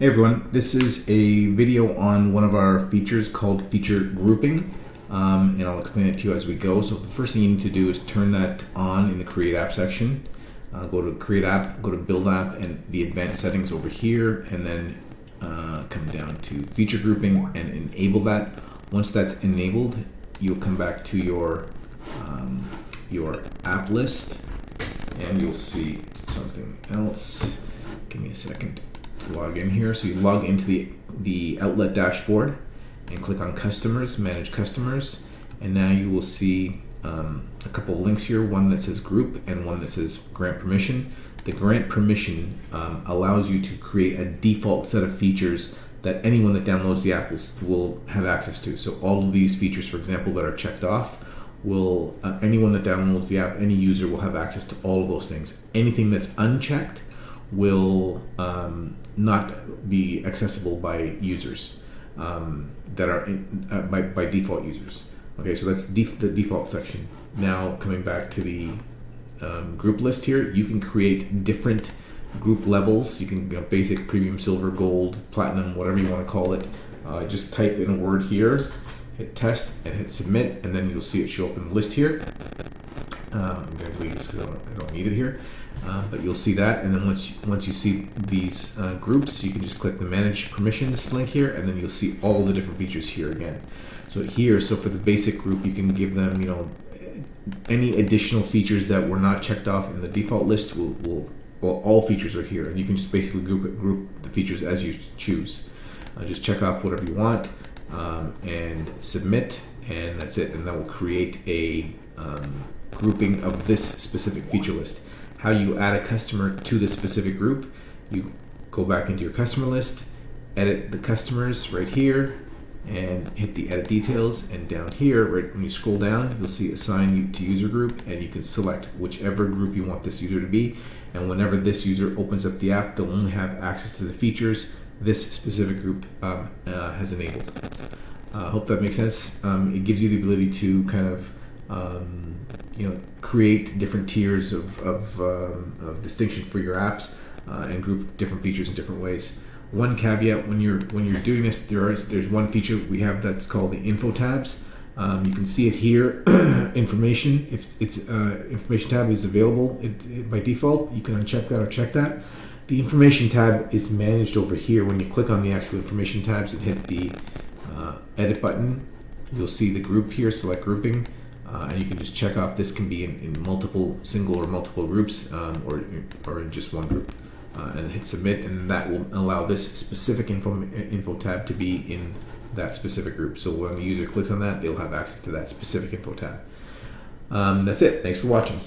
Hey everyone, this is a video on one of our features called feature grouping, and I'll explain it to you as we go. So the first thing you need to do is turn that on in the Create App section. Go to Create App, go to Build App, and the Advanced Settings over here, and then come down to feature grouping and enable that. Once that's enabled, you'll come back to your app list, and you'll see something else. Give me a second to log in here. So you log into the outlet dashboard and click on customers, manage customers, and now you will see a couple links here, one that says group and one that says grant permission. The grant permission allows you to create a default set of features that anyone that downloads the app will have access to. So all of these features, for example, that are checked off, will anyone that downloads the app, any user will have access to all of those things. Anything that's unchecked will not be accessible by users that are by default users. Okay, so that's the default section. Now coming back to the group list here, you can create different group levels. You can basic, premium, silver, gold, platinum, whatever you want to call it. Just type in a word here, hit test, and hit submit, and then you'll see it show up in the list here. I'm going to delete this because I don't need it here. But you'll see that, and then once you see these groups, you can just click the Manage Permissions link here, and then you'll see all the different features here again. So for the basic group, you can give them, any additional features that were not checked off in the default list. All features are here, and you can just basically group the features as you choose. Just check off whatever you want and submit, and that's it. And that will create a grouping of this specific feature list. How you add a customer to this specific group: you go back into your customer list, edit the customers right here, and hit the edit details, and down here, right when you scroll down, you'll see assign to user group, and you can select whichever group you want this user to be, and whenever this user opens up the app, they'll only have access to the features this specific group has enabled. Hope that makes sense. It gives you the ability to kind of create different tiers of distinction for your apps and group different features in different ways. One caveat when you're doing this, there's one feature we have that's called the info tabs. You can see it here. Information, if it's information tab is available by default, you can uncheck that or check that. The information tab is managed over here. When you click on the actual information tabs and hit the edit button, you'll see the group here, select grouping, and you can just check off this can be in multiple single or multiple groups or in just one group. And hit submit, and that will allow this specific info tab to be in that specific group. So when the user clicks on that, they'll have access to that specific info tab. That's it. Thanks for watching.